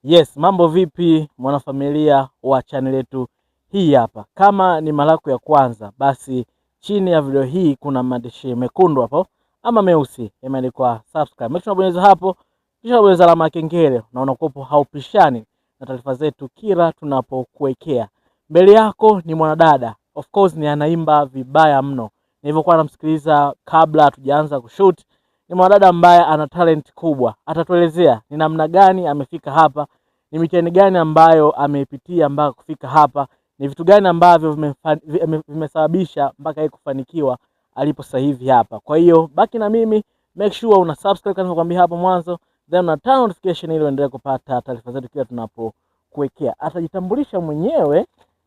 Yes, mambo vipi mwanafamilia wa channel yetu hii hapa. Kama ni mara yako ya kwanza, basi chini ya video hii kuna maandishi mekundu hapo ama meusi yameandikwa subscribe. Make sure unabonyeza hapo, kisha unabonyeza alama ya kengele na unakuwa haupishani na taarifa zetu kila tunapokuwekea. Mbele yako ni mwanadada. Of course ni anaimba vibaya mno. Nilivyokuwa namsikiliza kabla hatujaanza kushoot, ni mwanadada ambaye ana talent kubwa. Atatuelezea ni namna gani amefika hapa, ni mitihani gani ambayo ameipitia mpaka kufika hapa, ni vitu gani ambavyo vimesababisha mpaka yeye kufanikiwa alipo sasa hivi hapa. Kwa hiyo baki na mimi, make sure una subscribe kama nilivyokuambia hapo mwanzo, then una turn notification ili uendelee kupata taarifa zetu kila tunapokuwekea. Atajitambulisha mwenyewe,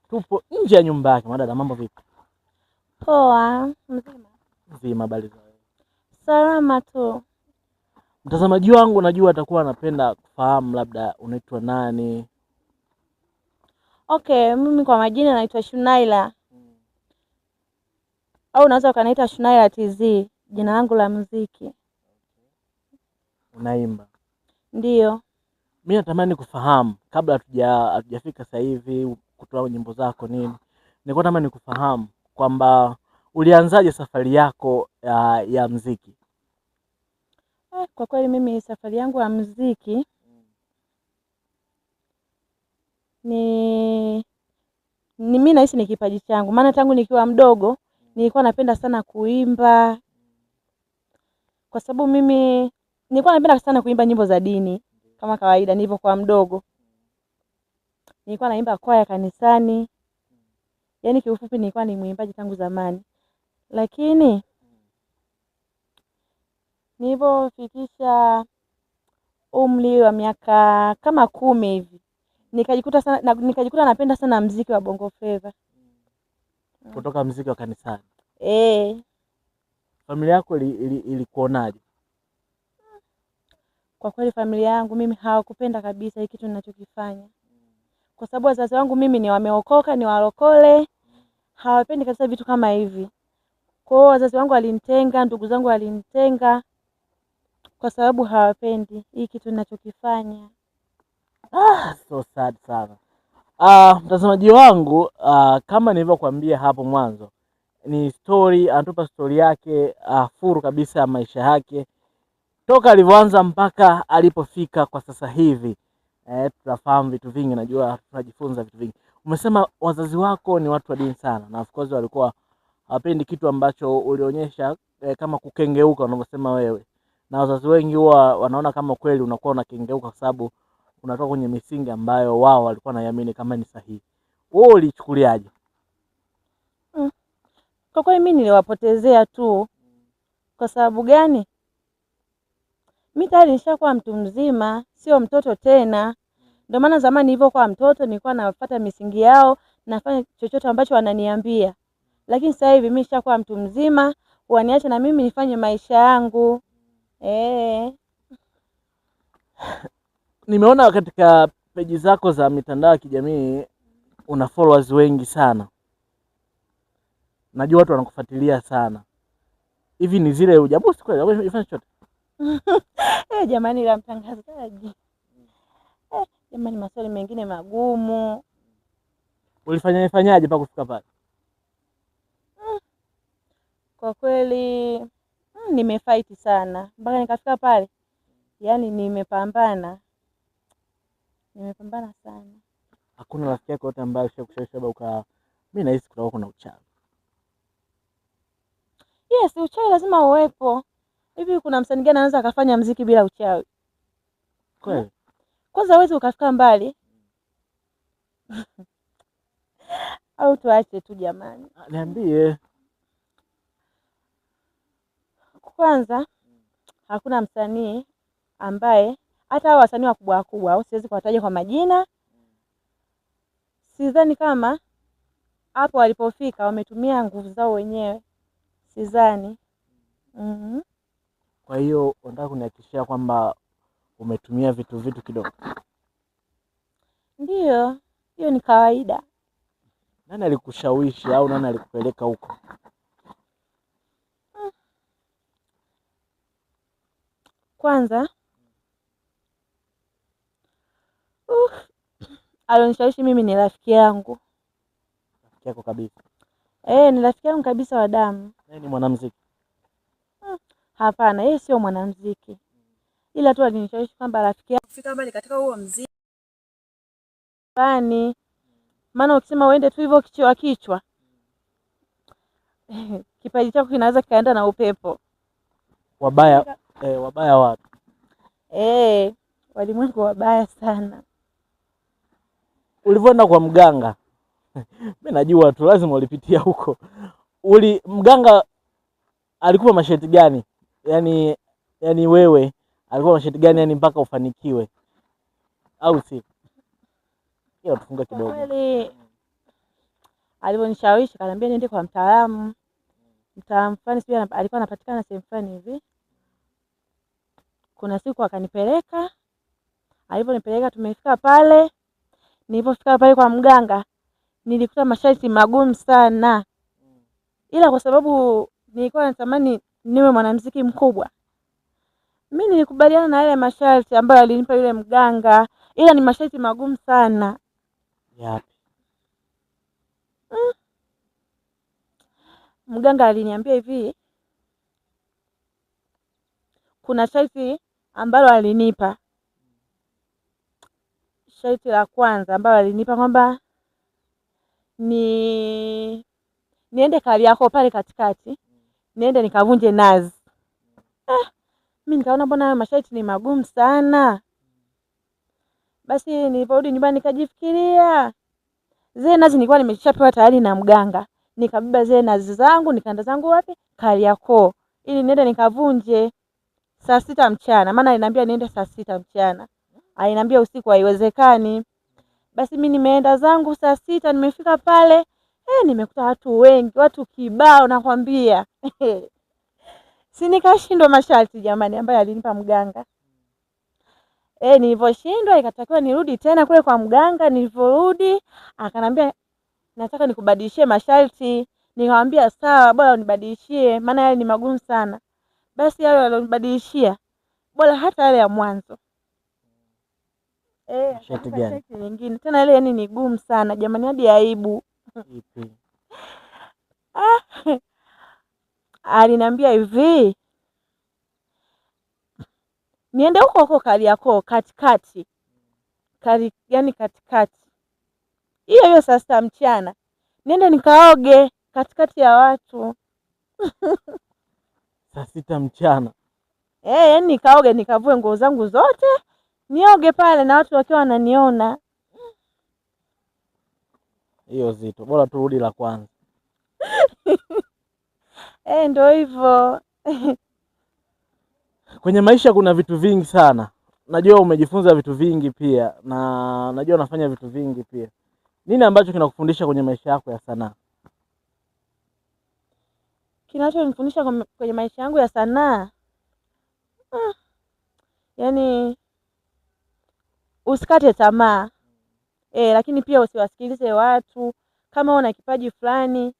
tupo nje ya nyumba yake. Madada, mambo vipi? Poa. Mzima, habari za wewe? Salama tu. Mtazamaji wangu najua atakuwa anapenda kufahamu labda unaitwa nani. Okay, mimi kwa majina naitwa Shunaila. Au unaweza ukaniita Shunaila TZ, jina langu la muziki. Unaimba? Ndio. Mimi natamani kufahamu kabla hatujafika sasa hivi kutoa nyimbo zako nini. Nilikuwa natamani kufahamu kwamba ulianzaje safari yako ya muziki? Kwa kweli mimi safari yangu ya muziki ni mimi nahisi ni kipaji changu. Maana tangu nikiwa mdogo nilikuwa napenda sana kuimba. Kwa sababu mimi nilikuwa napenda sana kuimba nyimbo za dini kama kawaida nilipokuwa mdogo. Nilikuwa naimba kwaya kanisani. Yaani kiufupi nilikuwa ni mwimbaji tangu zamani. Lakini nilipofikisha umri wa miaka kama 10 hivi nikajikuta napenda sana muziki wa Bongo Flava. Kutoka muziki wa kanisani. Familia yako ilikuonaje? Kwa kweli familia yangu mimi hawakupenda kabisa hiki kitu ninachokifanya. Kwa sababu wazazi wangu mimi ni wameokoka, ni walokole. Hawapendi kabisa vitu kama hivi. Kwa hiyo wazazi wangu walinitenga, ndugu zangu walinitenga kwa sababu hawapendi hiki kitu ninachokifanya. So sad sana. Mtazamaji wangu, kama nilivyokuambia hapo mwanzo, ni story, anatupa story yake furu kabisa ya maisha yake toka alivyoanza mpaka alipofika kwa sasa hivi. Tutafahamu vitu vingi, najua tunajifunza vitu vingi. Umesema wazazi wako ni watu wa dini sana, na of course walikuwa hawapendi kitu ambacho ulionyesha kama kukengeuka unavyosema wewe, na wazazi wengi huwa wanaona kama kweli unakuwa unakengeuka kwa sababu unatoka kwenye misingi ambayo wao walikuwa wanaiamini kama ni sahihi. Wewe ulichukuliaje? Kwa kweli mimi niliwapotezea tu. Kwa sababu gani? Mimi tayari nishakuwa mtu mzima, sio mtoto tena. Ndio maana zamani nilivyokuwa mtoto nilikuwa nafuata misingi yao, nafanya chochote ambacho wananiambia. Lakini sasa hivi mimi nishakuwa mtu mzima, waniache na mimi nifanye maisha yangu. Nimeona katika peji zako za mitandao ya kijamii una followers wengi sana. Najua watu wanakufuatilia sana. Hivi ni zile ujabusi kweli? Unafanya chochote? Jamani la mtangazaji. Jamani maswali mengine magumu. Ulifanyaje mpaka kufika pale? Kwa kweli nimefight sana mpaka nikafika pale. Yaani nimepambana sana. Hakuna rafiki yako yote ambaye alishakushawishi labda mimi nahisi kutakuwa kuna uchawi? Yes, uchawi lazima uwepo. Hivi kuna msanii gani anaweza akafanya muziki bila uchawi? Kweli? Kwanza wewe ukafika mbali. Au tuache tu jamani? Niambie. Kwanza hakuna msanii ambaye hata hao wasanii wakubwa au siwezi kuwataja kwa majina. Sidhani kama hapo walipofika wametumia nguvu zao wenyewe. Sidhani. Kwa hiyo unataka kunihakikishia kwamba umetumia vitu kidogo? Ndio, hiyo ni kawaida. Nani alikushawishi au nani alikupeleka huko? Kwanza Alionishawishi mimi ni rafiki yangu. Rafiki yako kabisa? Ni rafiki yangu kabisa wa damu. Yeye ni mwanamuziki? Hapana, yeye sio mwanamuziki. Ila tu alinishawishi kwamba rafiki yangu kufika mbali katika huo muziki. Fani. Maana ukisema uende tu hivyo kichwa kipaji chako kinaweza kikaenda na upepo. Wabaya wabaya watu. Walimwengu wabaya sana. Ulivyoenda kwa mganga mimi najua tu lazima ulipitia huko. Mganga alikupa masharti gani? Yaani wewe alikuwa masharti gani yani mpaka ufanikiwe? Au si? Hiyo tufunga kidogo. Kweli alivyonishawishi kaniambia niende kwa mtaalamu fulani, sio alikuwa anapatikana sehemu fulani hivi. Kuna siku akanipeleka. Alivyonipeleka tumefika pale. Nilipofika pale kwa mganga nilikuta masharti magumu sana. Ila kwa sababu nilikuwa natamani niwe mwanamuziki mkubwa, mimi nilikubaliana na yale masharti ambayo alinipa yule mganga, ila ni masharti magumu sana. Yapi? Mganga aliniambia hivi, kuna sharti ambalo alinipa. Sharti la kwanza ambalo alinipa kwamba niende Kariakoo pale katikati, niende nikavunje nazi. Mimi nikaona mbona haya masharti ni magumu sana. Basi niliporudi nyumbani nikajifikiria. Zile nazi nilikuwa nimeshapewa tayari na mganga. Nikabeba zile nazi zangu nikaenda zangu wapi? Kariakoo. Ili niende nikavunje saa 6 mchana. Maana aliniambia niende saa 6 mchana. Aliniambia usiku haiwezekani. Basi mimi nimeenda zangu saa 6, nimefika pale. Nimekuta watu wengi, watu kibao nakwambia. Si nikashindwa masharti jamani ambayo alinipa mganga. Niliposhindwa ikatakiwa nirudi tena kule kwa mganga. Niliporudi akanambia nataka nikubadilishie masharti. Nikamwambia sawa, bora unibadilishie maana yale ni magumu sana. Basi yale alionibadilishia bora hata yale ya mwanzo. Masharti gani? Nyingine tena ile yani ni gumu sana jamani hadi aibu. Ipi? Aliniambia hivi, niende huko Kariakoo katikati. Yani katikati. Hiyo saa 6 mchana. Niende nikaoge katikati ya watu. Saa 6 mchana? Yani nikaoge nikavue nguo zangu zote. Nioge pale na watu wakiwa wananiona. Hiyo zito. Bora turudi la kwanza. Ndio hivyo. Kwenye maisha kuna vitu vingi sana. Najua umejifunza vitu vingi pia na najua unafanya vitu vingi pia. Nini ambacho kinakufundisha kwenye maisha yako ya sanaa? Kinachonifundisha kwenye maisha yangu ya sanaa? Yaani usikate tamaa. Lakini pia usiwasikilize watu. Kama una kipaji fulani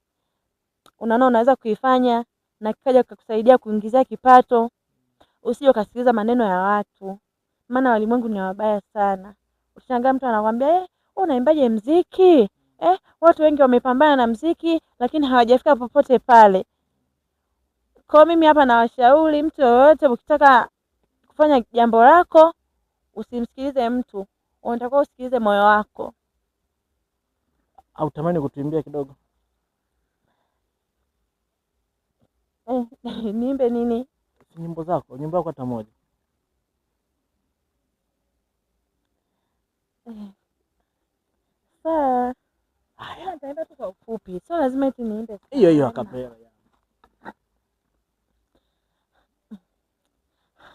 unaona unaweza kuifanya na kikaja kukusaidia kuingizia kipato, usije ukasikiliza maneno ya watu. Maana walimwengu ni wabaya sana. Ukishangaa mtu anakuambia wewe unaimbaje muziki? Watu wengi wamepambana na muziki lakini hawajafika popote pale. Kwa mimi hapa nawashauri mtu yoyote ukitaka kufanya jambo lako usimsikilize mtu. Unatakiwa usikilize moyo wako. Au tamani kutuimbia kidogo? Niimbe nini? Nyimbo yako hata moja. Sawa. Haya, nitaimba tu kwa ufupi. Sio lazima eti niimbe. Hiyo akapela.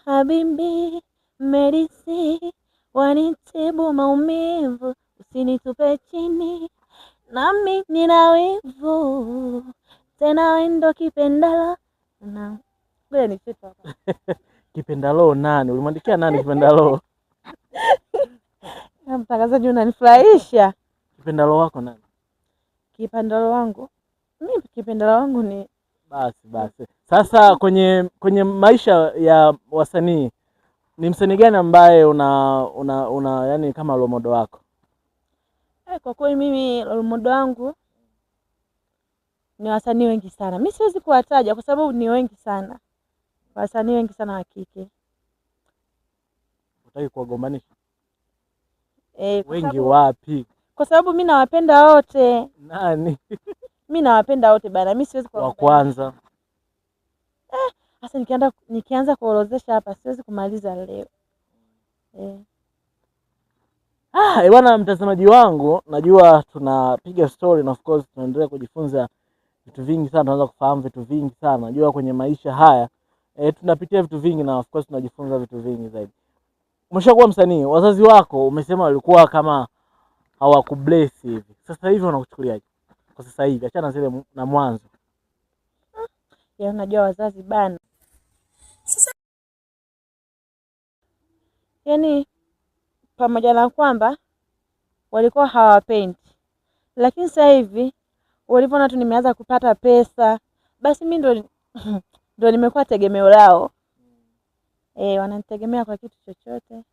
Habibi, medisi, wanitibu maumivu, usinitupe chini, nami nina wivu, tena wendo kipendalo. Ngoja nicheke hapa. Kipendalo nani? Ulimwandikia nani kipendalo? Mtangazaji unanifurahisha. Kipendalo wako nani? Kipendalo wangu? Mimi kipendalo wangu ni basi. Sasa kwenye maisha ya wasanii ni msanii gani ambaye una yani kama role model wako? Kwa kweli mimi role model wangu ni wasanii wengi sana. Mimi siwezi kuwataja kwa sababu ni wengi sana. Wasanii wengi sana wa kike. Unataka kuwagombanisha? Wengi wapi? Kwa sababu mimi nawapenda wote. Nani? Mimi nawapenda wote bana. Mimi siwezi wa kwanza. Sasa nikianza kuorodhesha hapa siwezi kumaliza leo. Bwana mtazamaji wangu, najua tunapiga story na of course tunaendelea kujifunza vitu vingi sana, tunaanza kufahamu vitu vingi sana. Najua kwenye maisha haya tunapitia vitu vingi na of course tunajifunza vitu vingi zaidi. Umeshakuwa msanii, wazazi wako umesema walikuwa kama hawakubless hivi. Sasa hivi wanakuchukuliaje? Kwa sasa hivi achana zile na mwanzo. Unajua wazazi bana. Sasa yani pamoja na kwamba walikuwa hawapendi, lakini sasa hivi walipoona tu nimeanza kupata pesa, basi mimi ndo nimekuwa tegemeo lao. Wananitegemea kwa kitu chochote.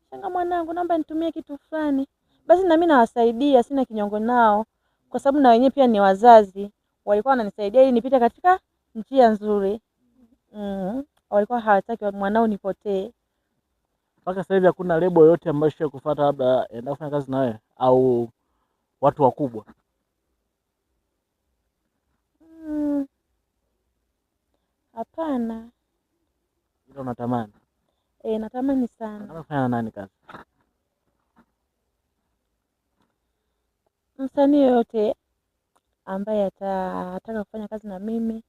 Shanga mwanangu, naomba nitumie kitu fulani, basi na mimi nawasaidia, sina kinyongo nao, kwa sababu na wenyewe pia ni wazazi. Walikuwa wananisaidia ili nipite katika njia nzuri. Walikuwa hawataki mwanao nipotee. Mpaka sasa hivi hakuna lebo yote ambayo shia kufuata labda enda kufanya kazi na wewe au watu wakubwa? Hapana. Ila unatamani? Natamani sana. Unafanya na nani kazi? Msanii yote ambaye atataka kufanya kazi na mimi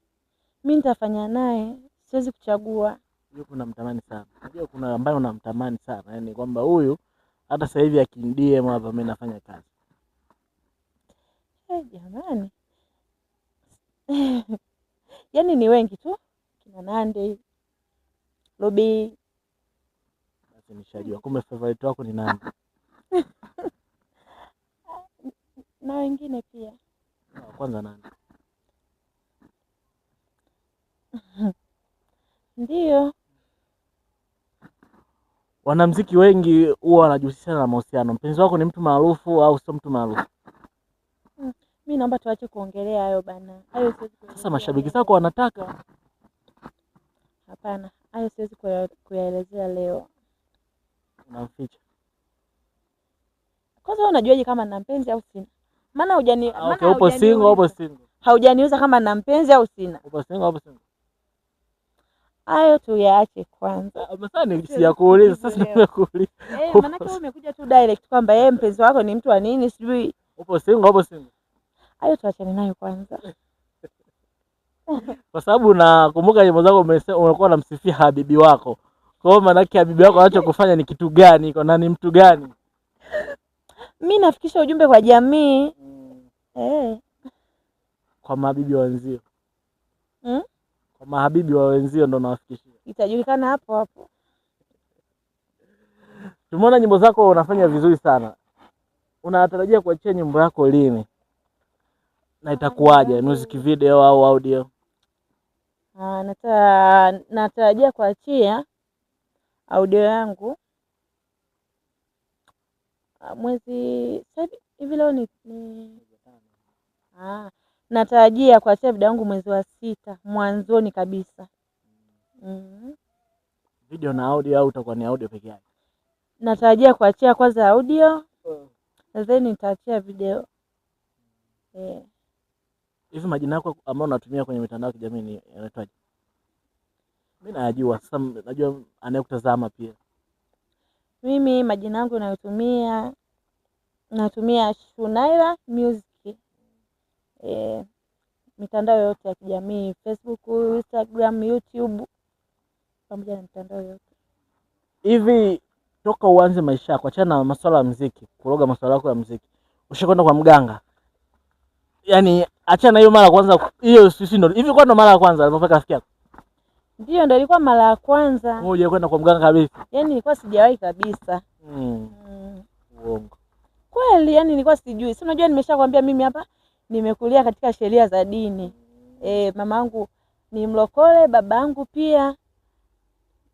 nitafanya naye, siwezi kuchagua. Yuko unamtamani sana. Unajua kuna ambaye unamtamani sana, yani kwamba huyu hata sasa hivi akindie hapa mimi nafanya kazi. Jamani. Yaani ni wengi tu. Kina Nandi, Robi. Basi nishajua. Kumbe favorite wako ni nani? Na wengine pia. Kwanza nani? Ndio. Wanamuziki wengi huwa wanajihusisha na mahusiano. Mpenzi wako ni mtu maarufu au sio mtu maarufu? Mimi naomba tuache kuongelea hayo bana. Hayo siwezi. Sasa mashabiki zako wanataka. Hapana, hayo siwezi kuyaelezea leo. Unamficha. Kwanza unajuaje kama nina mpenzi au sina? Maana upo single. Haujaniuza kama nina mpenzi au sina. Upo single. Hayo tuyaache kwanza. Sasa sijakuuliza, sasa nimekuuliza. Maana wewe umekuja tu direct kwamba mpenzi wako ni mtu wa nini sijui. Upo single. Hayo tuachane nayo kwanza. Kwa sababu nakumbuka nyimbo zako unakuwa unamsifia habibi wako. Kwa hiyo maana yake habibi wako anachokufanya ni kitu gani? Kwa nani, mtu gani? Mimi nafikisha ujumbe kwa jamii. Kwa mahabibi wa wenzio. Kwa mahabibi wa wenzio ndo nawafikishia. Itajulikana hapo hapo. Tumeona nyimbo zako unafanya vizuri sana. Unatarajia kuachia nyimbo yako lini? Na itakuwaje? Music video au audio? Natarajia kuachia audio yangu mwezi hivi. Leo ni natarajia kuachia video yangu mwezi wa 6 mwanzoni kabisa. Video na audio au utakuwa ni audio peke yake? Natarajia kuachia kwanza audio, then nitaachia video. Hivi majina yako ambayo unatumia kwenye mitandao ya kijamii yanaitwaje? Mimi najua, sasa najua anayekutazama pia. Mimi majina yangu natumia Shunaira Music. Mitandao yote ya kijamii, Facebook, Instagram, YouTube, pamoja na mitandao yote. Hivi toka uanze maisha yako, achana na masuala ya muziki, kuroga masuala yako ya muziki, ushakwenda kwa mganga? Yaani achana hiyo mara ya kwanza, hiyo sisi ndio. Hivi kwa ndo mara ya kwanza alipofika rafiki yako? Ndio, ndio ilikuwa mara ya kwanza. Wewe hujakwenda kwa mganga kabisa? Yaani nilikuwa sijawahi kabisa. Uongo. Kweli, yaani nilikuwa sijui. Si unajua nimeshakwambia mimi hapa nimekulia katika sheria za dini. Mamangu ni mlokole, babangu pia.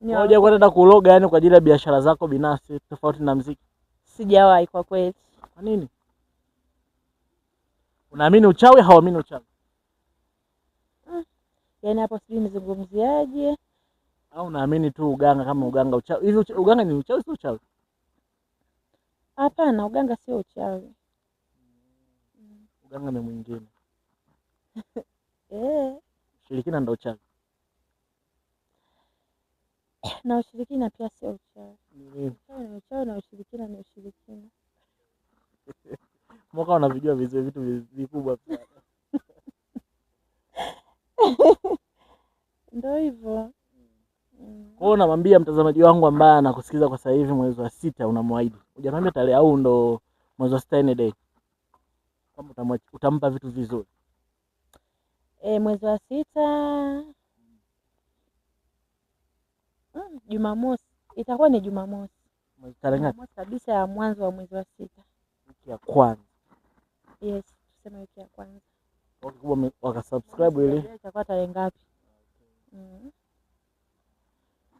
Wewe hujakwenda kuroga yani kwa ajili ya biashara zako binafsi tofauti na muziki? Sijawahi kwa kweli. Kwa nini? Unaamini uchawi, hauamini uchawi? Yaani hapo sijui nizungumziaje. Au unaamini tu uganga kama uganga uchawi? Hivi uganga ni uchawi, sio uchawi? Hapana, uganga sio uchawi. Uganga ni mwingine. Ushirikina ndio uchawi. Na ushirikina pia sio uchawi. Uchawi ni uchawi na ushirikina ni ushirikina. Mwaka unavijua vitu vikubwa pia. Ndio hivyo. Kwa hiyo namwambia mtazamaji wangu ambaye anakusikiza kwa sasa hivi, mwezi wa 6 unamwaahidi. Hujamwambia tarehe au ndo mwezi wa 6 ni day? Kama utampa vitu vizuri. Mwezi wa 6 Jumamosi. Itakuwa ni Jumamosi. Mwezi tarehe ngapi? Jumamosi kabisa ya mwanzo wa mwezi wa 6. Wiki ya kwanza. Yes, tuseme wiki ya kwanza. Wakubwa wakasubscribe ili itakuwa tarehe ngapi?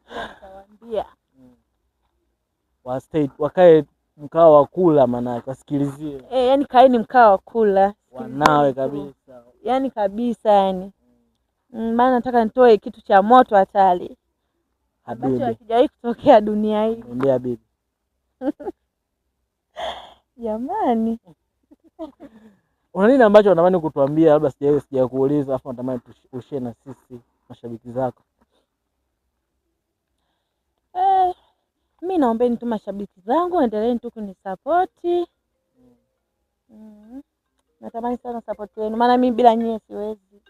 Nitawaambia. Wakae mkao wa kula, maana wasikilizie. Yaani kaeni mkao wa kula. Wanawe kabisa. Yaani kabisa yani. Maana nataka nitoe kitu cha moto hatari. Habibi. Hakijawahi kutokea dunia hii. Niambie habibi. Jamani. Una nini ambacho unatamani kutuambia, labda sijakuuliza afu natamani ushare na sisi mashabiki zako? Mimi naombeni tu mashabiki zangu endeleeni tu kunisupport. Natamani sana support yenu, maana mimi bila nyie siwezi.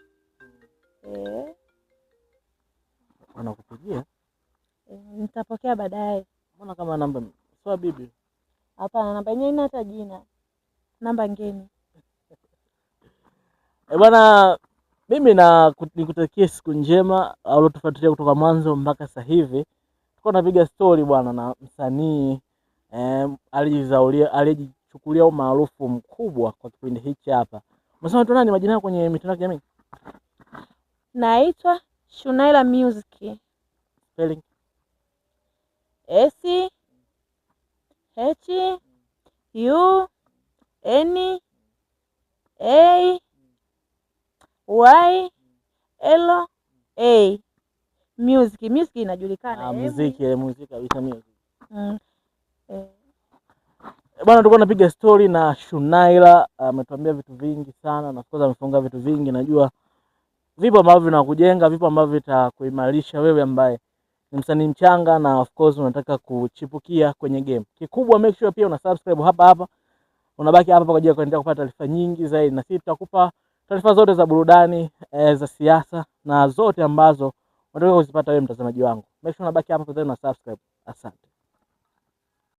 Wanakupigia? Nitapokea baadaye. Mbona kama namba sio bibi? Hapana, namba yenyewe ina hata jina. Namba ngeni. Bwana, mimi nikutakie siku njema au tufuatilie kutoka mwanzo mpaka sasa hivi. Tuko napiga story bwana na msanii alijichukulia umaarufu mkubwa kwa kipindi hichi hapa. Umesema tu nani majina yako kwenye mitandao ya kijamii? Naitwa Shunaila Music. Spelling? S H U N A Y L A. Music inajulikana. Muziki kabisa music. Bwana, tulikuwa napiga story na Shunaila, ametuambia vitu vingi sana na of course amefunga vitu vingi. Najua vipo ambavyo vinakujenga, vipo ambavyo vitakuimarisha wewe ambaye ni msanii mchanga na of course unataka kuchipukia kwenye game. Kikubwa make sure pia una subscribe hapa. Unabaki hapa kwa ajili ya kuendelea kupata taarifa nyingi zaidi, na sisi tutakupa taarifa zote za burudani, za siasa na zote ambazo unataka kuzipata wewe mtazamaji wangu. Make sure unabaki hapa na subscribe. Asante.